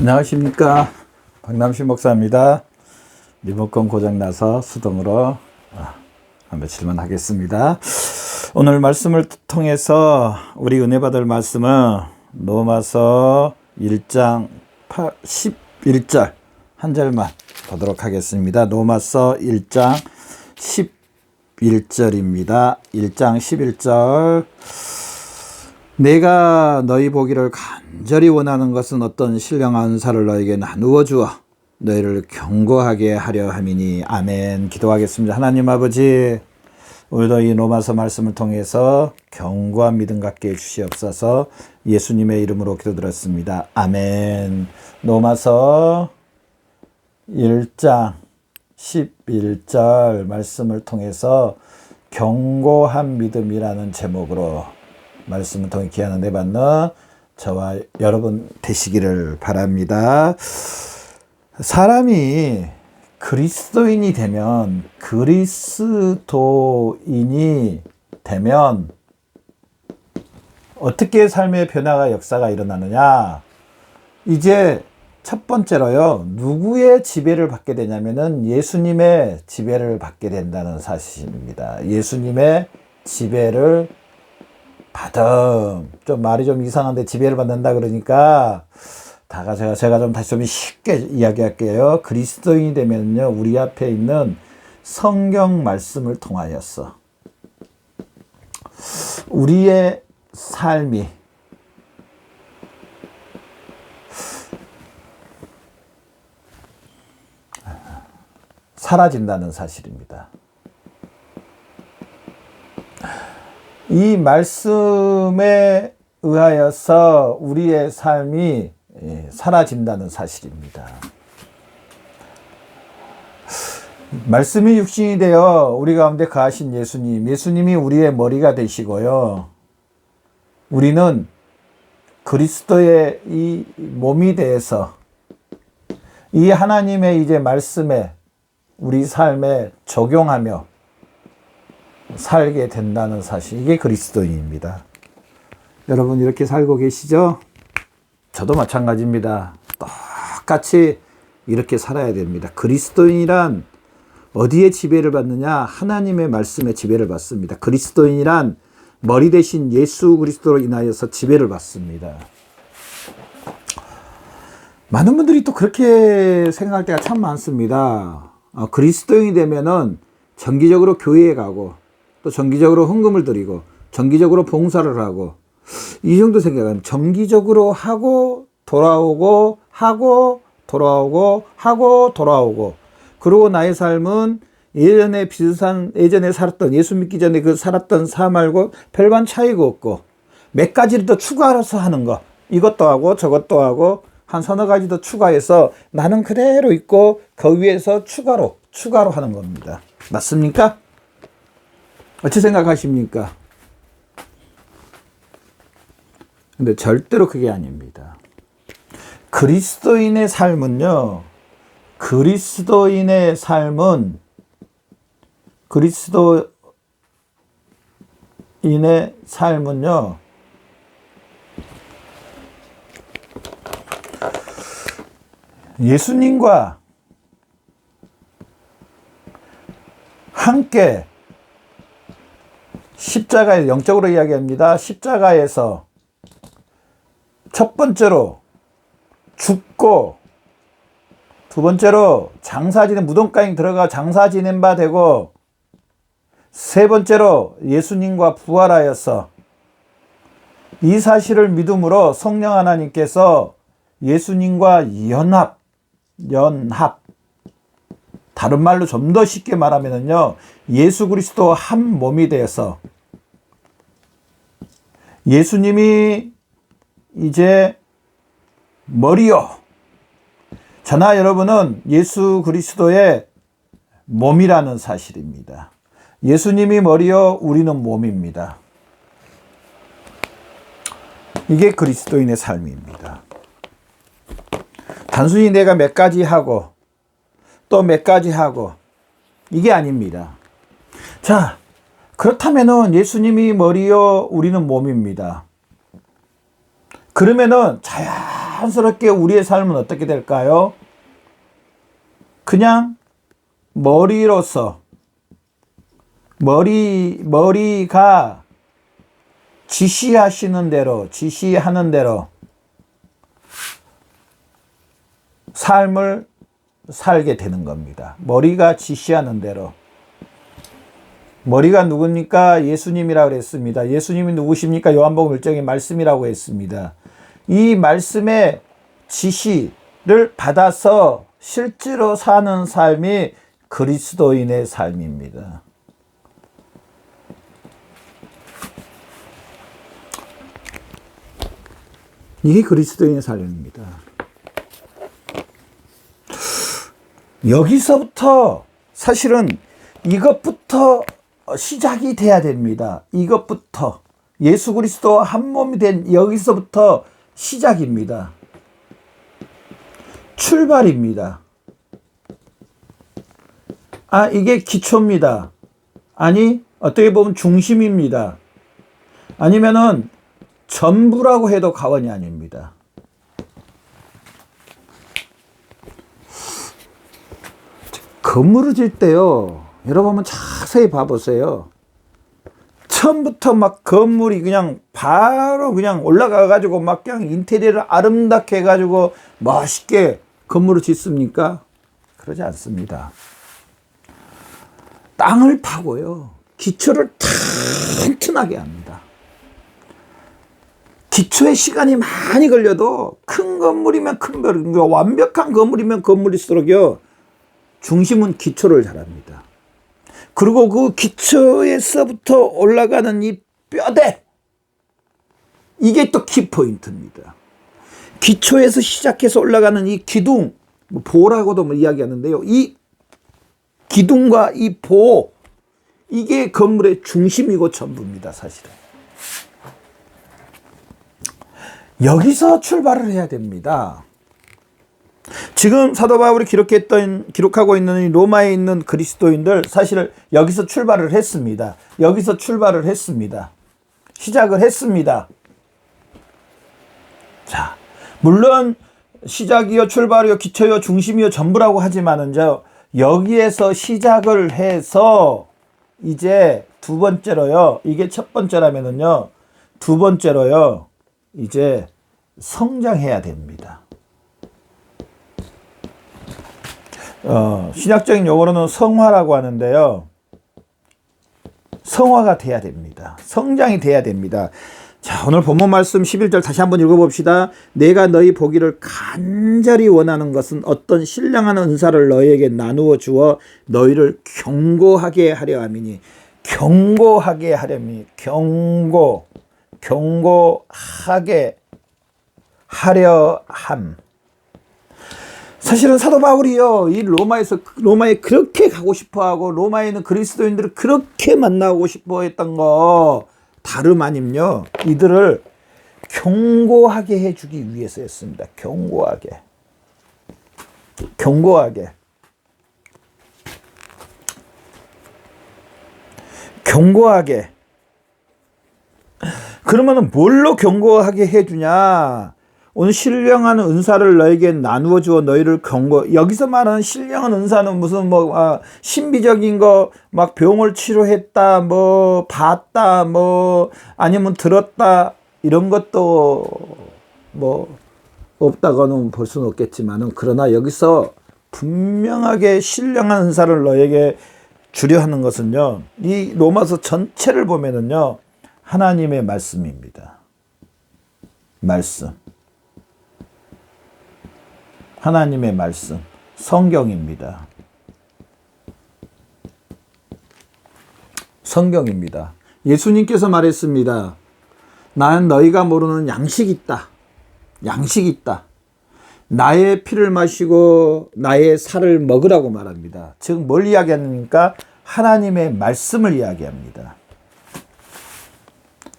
안녕하십니까, 박남신 목사입니다. 리모컨 고장나서 수동으로 한 며칠만 하겠습니다. 오늘 말씀을 통해서 우리 은혜 받을 말씀은 로마서 1장 11절 한 절만 보도록 하겠습니다. 로마서 1장 11절입니다. 1장 11절. 내가 너희 보기를 간절히 원하는 것은 어떤 신령한 은사를 너에게 나누어 주어 너희를 견고하게 하려 함이니. 아멘. 기도하겠습니다. 하나님 아버지, 오늘도 이 로마서 말씀을 통해서 견고한 믿음 갖게 해주시옵소서. 예수님의 이름으로 기도드렸습니다. 아멘. 로마서 1장 11절 말씀을 통해서 견고한 믿음이라는 제목으로 말씀을 통해 귀한 은혜 받는 저와 여러분 되시기를 바랍니다. 사람이 그리스도인이 되면 어떻게 삶의 변화가 역사가 일어나느냐? 이제 첫 번째로요, 누구의 지배를 받게 되냐면은 예수님의 지배를 받게 된다는 사실입니다. 예수님의 지배를 좀 말이 좀 이상한데 지배를 받는다 그러니까 제가 좀 다시 좀 쉽게 이야기할게요. 그리스도인이 되면요, 우리 앞에 있는 성경 말씀을 통하여서 우리의 삶이 사라진다는 사실입니다. 이 말씀에 의하여서 우리의 삶이 사라진다는 사실입니다. 말씀이 육신이 되어 우리 가운데 거하신 예수님이 우리의 머리가 되시고요, 우리는 그리스도의 이 몸이 되어서 이 하나님의 이제 말씀에 우리 삶에 적용하며 살게 된다는 사실, 이게 그리스도인입니다. 여러분 이렇게 살고 계시죠? 저도 마찬가지입니다. 똑같이 이렇게 살아야 됩니다. 그리스도인이란 어디에 지배를 받느냐? 하나님의 말씀에 지배를 받습니다. 그리스도인이란 머리 대신 예수 그리스도로 인하여서 지배를 받습니다. 많은 분들이 또 그렇게 생각할 때가 참 많습니다. 그리스도인이 되면은 정기적으로 교회에 가고 또 정기적으로 헌금을 드리고 정기적으로 봉사를 하고, 이 정도 생각은 정기적으로 하고 돌아오고 하고 돌아오고 하고 돌아오고, 그리고 나의 삶은 예전에 살았던, 예수 믿기 전에 살았던 삶하고 별반 차이가 없고, 몇 가지를 더 추가해서 하는 거, 이것도 하고 저것도 하고 한 서너 가지 더 추가해서 나는 그대로 있고 그 위에서 추가로 하는 겁니다. 맞습니까? 어떻게 생각하십니까? 근데 절대로 그게 아닙니다. 그리스도인의 삶은요, 예수님과 함께 십자가에, 영적으로 이야기합니다. 십자가에서 첫 번째로 죽고, 두 번째로 무덤가에 들어가 장사 지낸 바 되고, 세 번째로 예수님과 부활하여서, 이 사실을 믿음으로 성령 하나님께서 예수님과 연합, 다른 말로 좀 더 쉽게 말하면요, 예수 그리스도 한 몸이 되어서 예수님이 이제 머리요, 저나 여러분은 예수 그리스도의 몸이라는 사실입니다. 예수님이 머리요 우리는 몸입니다. 이게 그리스도인의 삶입니다. 단순히 내가 몇 가지 하고 또 몇 가지 하고 이게 아닙니다. 자, 그렇다면은 예수님이 머리요 우리는 몸입니다. 그러면은 자연스럽게 우리의 삶은 어떻게 될까요? 그냥 머리로서 머리가 지시하는 대로 삶을 살게 되는 겁니다. 머리가 지시하는 대로. 머리가 누굽니까? 예수님이라고 그랬습니다. 예수님이 누구십니까? 요한복음 1장의 말씀이라고 했습니다. 이 말씀의 지시를 받아서 실제로 사는 삶이 그리스도인의 삶입니다. 이게 그리스도인의 삶입니다. 여기서부터 사실은 이것부터 시작이 돼야 됩니다. 이것부터 예수 그리스도와 한 몸이 된 여기서부터 시작입니다. 출발입니다. 이게 기초입니다. 아니, 어떻게 보면 중심입니다. 아니면은 전부라고 해도 과언이 아닙니다. 건물을 질 때요, 여러분 한번 자세히 봐보세요. 처음부터 막 건물이 그냥 바로 그냥 올라가가지고 막 그냥 인테리어를 아름답게 해가지고 멋있게 건물을 짓습니까? 그러지 않습니다. 땅을 파고요, 기초를 튼튼하게 합니다. 기초에 시간이 많이 걸려도 큰 건물이면 큰 건물, 완벽한 건물이면 건물일수록요, 중심은 기초를 잘합니다. 그리고 그 기초에서부터 올라가는 이 뼈대, 이게 또 키포인트입니다. 기초에서 시작해서 올라가는 이 기둥, 보라고도 이야기하는데요. 이 기둥과 이 보, 이게 건물의 중심이고 전부입니다, 사실은. 여기서 출발을 해야 됩니다. 지금 사도 바울이 기록하고 있는 이 로마에 있는 그리스도인들, 사실 여기서 출발을 했습니다. 시작을 했습니다. 자, 물론 시작이요, 출발이요, 기초요, 중심이요, 전부라고 하지만은요, 여기에서 시작을 해서 이제 두 번째로요, 이게 첫 번째라면은요, 두 번째로요, 이제 성장해야 됩니다. 신학적인 용어로는 성화라고 하는데요, 성화가 돼야 됩니다. 성장이 돼야 됩니다. 자, 오늘 본문 말씀 11절 다시 한번 읽어봅시다. 내가 너희 보기를 간절히 원하는 것은 어떤 신령한 은사를 너희에게 나누어 주어 너희를 경고하게 하려 함이니. 경고하게 하려니, 경고하게 하려 함. 사실은 사도 바울이요, 이 로마에 그렇게 가고 싶어하고 로마에 있는 그리스도인들을 그렇게 만나고 싶어했던 거 다름 아님요, 이들을 경고하게 해주기 위해서였습니다. 경고하게. 그러면은 뭘로 경고하게 해주냐? 오늘 신령한 은사를 너에게 나누어 주어 너희를 여기서 말하는 신령한 은사는 무슨 신비적인 거, 막 병을 치료했다, 봤다, 아니면 들었다, 이런 것도 없다고는 볼 수는 없겠지만은, 그러나 여기서 분명하게 신령한 은사를 너에게 주려 하는 것은요, 이 로마서 전체를 보면은요, 하나님의 말씀입니다. 하나님의 말씀, 성경입니다. 예수님께서 말했습니다. 나는 너희가 모르는 양식이 있다. 나의 피를 마시고 나의 살을 먹으라고 말합니다. 즉 뭘 이야기합니까? 하나님의 말씀을 이야기합니다.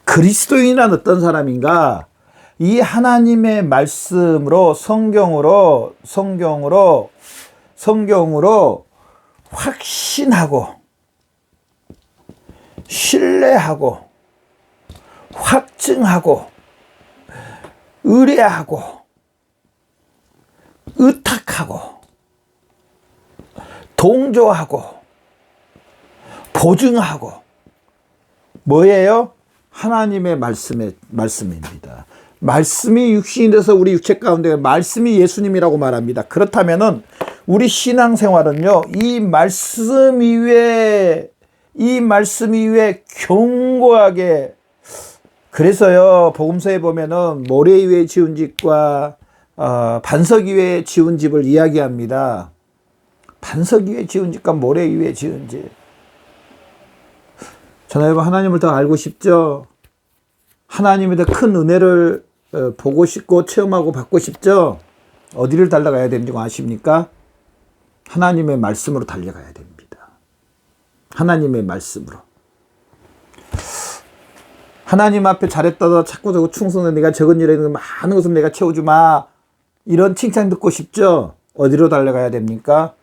그리스도인이란 어떤 사람인가? 이 하나님의 말씀으로 성경으로 확신하고 신뢰하고 확증하고 의뢰하고 의탁하고 동조하고 보증하고 뭐예요? 하나님의 말씀입니다. 말씀이 육신이 돼서 우리 육체 가운데 말씀이 예수님이라고 말합니다. 그렇다면은 우리 신앙생활은요, 이 말씀 위에 견고하게, 그래서요 복음서에 보면은 모래 위에 지은 집과 반석 위에 지은 집을 이야기합니다. 반석 위에 지은 집과 모래 위에 지은 집. 저는 여러분 하나님을 더 알고 싶죠? 하나님의 더 큰 은혜를 보고 싶고 체험하고 받고 싶죠? 어디를 달려가야 되는지 아십니까? 하나님의 말씀으로 달려가야 됩니다. 하나님의 말씀으로. 하나님 앞에 잘했다, 자꾸 저거 충성해, 내가 적은 일에 많은 것을 내가 채워주마, 이런 칭찬 듣고 싶죠? 어디로 달려가야 됩니까?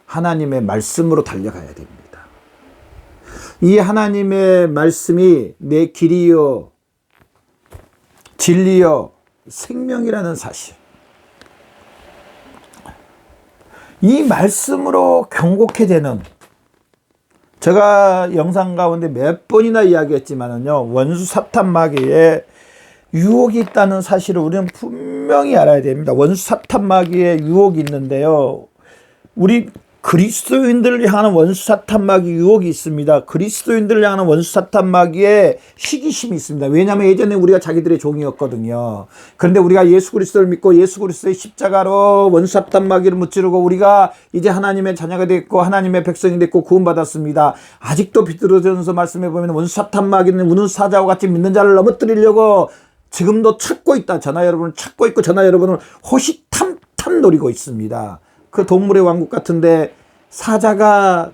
하나님의 말씀으로 달려가야 됩니다. 이 하나님의 말씀이 내 길이요 진리요 생명이라는 사실, 이 말씀으로 경고케 되는, 제가 영상 가운데 몇 번이나 이야기했지만은요, 원수 사탄 마귀에 유혹이 있다는 사실을 우리는 분명히 알아야 됩니다. 원수 사탄 마귀에 유혹이 있는데요, 우리 그리스도인들을 향하는 원수 사탄 마귀 유혹이 있습니다. 그리스도인들을 향하는 원수 사탄 마귀의 시기심이 있습니다. 왜냐하면 예전에 우리가 자기들의 종이었거든요. 그런데 우리가 예수 그리스도를 믿고 예수 그리스도의 십자가로 원수 사탄 마귀를 무찌르고 우리가 이제 하나님의 자녀가 됐고 하나님의 백성이 됐고 구원받았습니다. 아직도 비드로전서 말씀해 보면 원수 사탄 마귀는 우는 사자와 같이 믿는 자를 넘어뜨리려고 지금도 찾고 있다. 저나 여러분을 찾고 있고 저나 여러분을 호시탐탐 노리고 있습니다. 그 동물의 왕국 같은데 사자가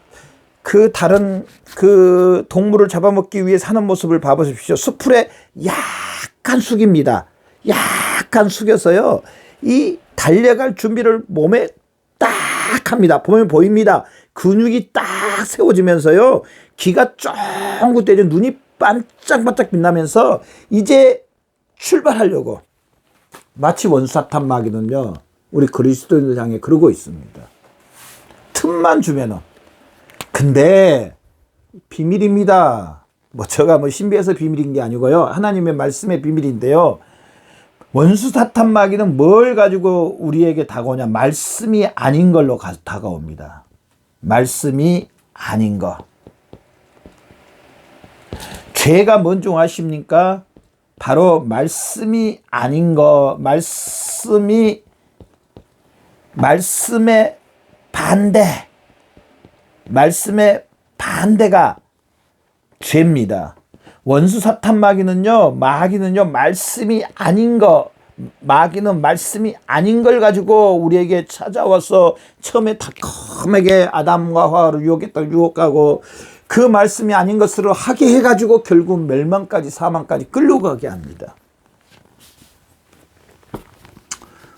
그 다른 그 동물을 잡아먹기 위해 사는 모습을 봐보십시오. 수풀에 약간 숙입니다. 약간 숙여서요, 이 달려갈 준비를 몸에 딱 합니다. 보면 보입니다. 근육이 딱 세워지면서요, 기가 쫑긋대죠. 눈이 반짝반짝 빛나면서 이제 출발하려고. 마치 원수사탄 마귀는요, 우리 그리스도인들 향해 그러고 있습니다. 틈만 주면은. 근데 비밀입니다. 제가 신비해서 비밀인 게 아니고요, 하나님의 말씀의 비밀인데요, 원수 사탄 마귀는 뭘 가지고 우리에게 다가오냐? 말씀이 아닌 걸로 다가옵니다. 말씀이 아닌 거. 죄가 뭔지 아십니까? 바로 말씀이 아닌 거, 말씀의 반대가 죄입니다. 원수 사탄 마귀는요, 말씀이 아닌 거, 마귀는 말씀이 아닌 걸 가지고 우리에게 찾아와서 처음에 달콤하게 아담과 하와를 유혹하고 그 말씀이 아닌 것으로 하게 해가지고 결국 멸망까지, 사망까지 끌려가게 합니다.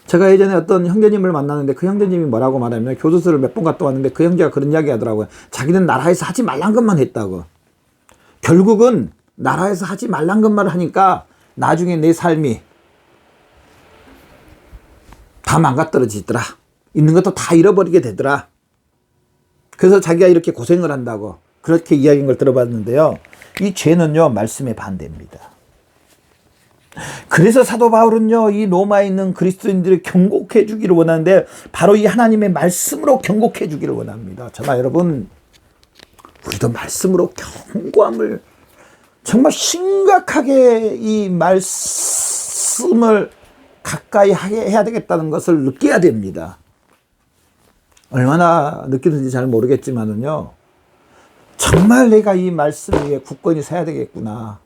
제가 예전에 어떤 형제님을 만났는데 그 형제님이 뭐라고 말하면, 교도소를 몇 번 갔다 왔는데 그 형제가 그런 이야기 하더라고요. 자기는 나라에서 하지 말란 것만 했다고. 결국은 나라에서 하지 말란 것만 하니까 나중에 내 삶이 다 망가떨어지더라. 있는 것도 다 잃어버리게 되더라. 그래서 자기가 이렇게 고생을 한다고 그렇게 이야기한 걸 들어봤는데요, 이 죄는요, 말씀의 반대입니다. 그래서 사도 바울은요, 이 로마에 있는 그리스도인들을 경고해 주기를 원하는데 바로 이 하나님의 말씀으로 경고해 주기를 원합니다. 저나 여러분, 우리도 말씀으로 경고함을 정말 심각하게 이 말씀을 가까이 해야 되겠다는 것을 느껴야 됩니다. 얼마나 느끼는지 잘 모르겠지만은요, 정말 내가 이 말씀 위에 굳건히 서야 되겠구나.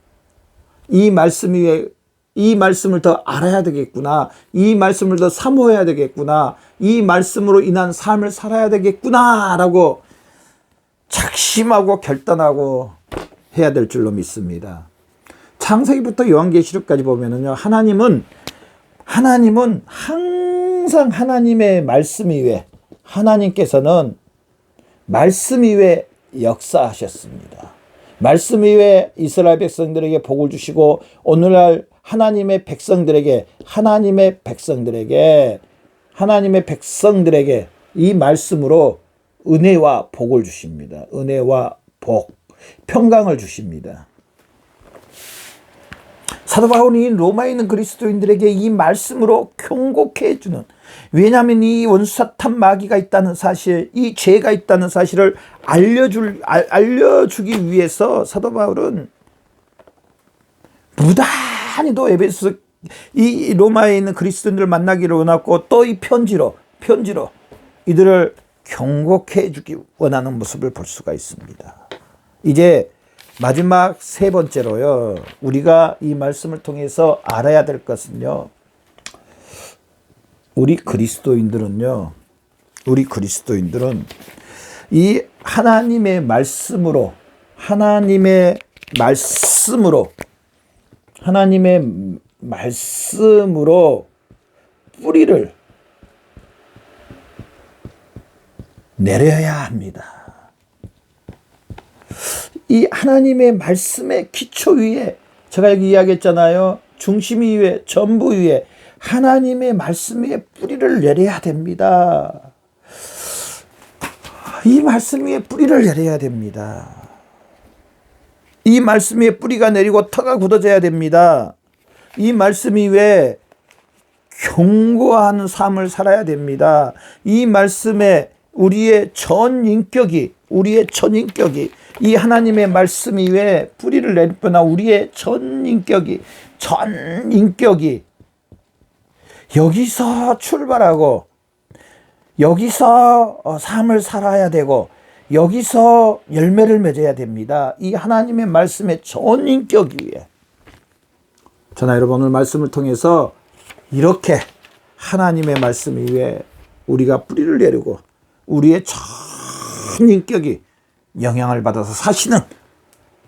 이 말씀 위에, 이 말씀을 더 알아야 되겠구나. 이 말씀을 더 사모해야 되겠구나. 이 말씀으로 인한 삶을 살아야 되겠구나. 라고 작심하고 결단하고 해야 될 줄로 믿습니다. 창세기부터 요한계시록까지 보면은요, 하나님은 항상 하나님의 말씀 위에, 하나님께서는 말씀 위에 역사하셨습니다. 말씀 위에 이스라엘 백성들에게 복을 주시고, 오늘날 하나님의 백성들에게 이 말씀으로 은혜와 복을 주십니다. 은혜와 복, 평강을 주십니다. 사도 바울이 로마에 있는 그리스도인들에게 이 말씀으로 경고케 해주는, 왜냐하면 이 원수사탄 마귀가 있다는 사실, 이 죄가 있다는 사실을 알려주기 위해서 사도 바울은 무단히도 에베소 이 로마에 있는 그리스도인들을 만나기를 원했고, 또 이 편지로 이들을 경고케 해주기 원하는 모습을 볼 수가 있습니다. 이제 마지막 세 번째로요, 우리가 이 말씀을 통해서 알아야 될 것은요, 우리 그리스도인들은 이 하나님의 말씀으로 뿌리를 내려야 합니다. 이 하나님의 말씀의 기초 위에, 제가 여기 이야기했잖아요. 중심 위에, 전부 위에 하나님의 말씀 위에 뿌리를 내려야 됩니다. 이 말씀 위에 뿌리를 내려야 됩니다. 이 말씀 위에 뿌리가 내리고 터가 굳어져야 됩니다. 이 말씀 위에 견고한 삶을 살아야 됩니다. 이 말씀에 우리의 전 인격이 이 하나님의 말씀 위에 뿌리를 내리거나, 우리의 전 인격이 여기서 출발하고, 여기서 삶을 살아야 되고, 여기서 열매를 맺어야 됩니다. 이 하나님의 말씀의 전 인격 위에. 저나 여러분, 오늘 말씀을 통해서 이렇게 하나님의 말씀 위에 우리가 뿌리를 내리고, 우리의 전 인격이 영향을 받아서 사시는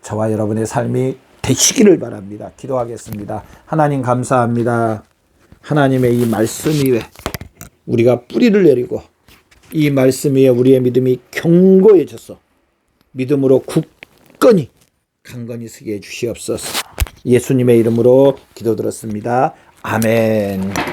저와 여러분의 삶이 되시기를 바랍니다. 기도하겠습니다. 하나님 감사합니다. 하나님의 이 말씀 위에 우리가 뿌리를 내리고, 이 말씀 위에 우리의 믿음이 견고해져서 믿음으로 굳건히 강건히 서게 해 주시옵소서. 예수님의 이름으로 기도드렸습니다. 아멘.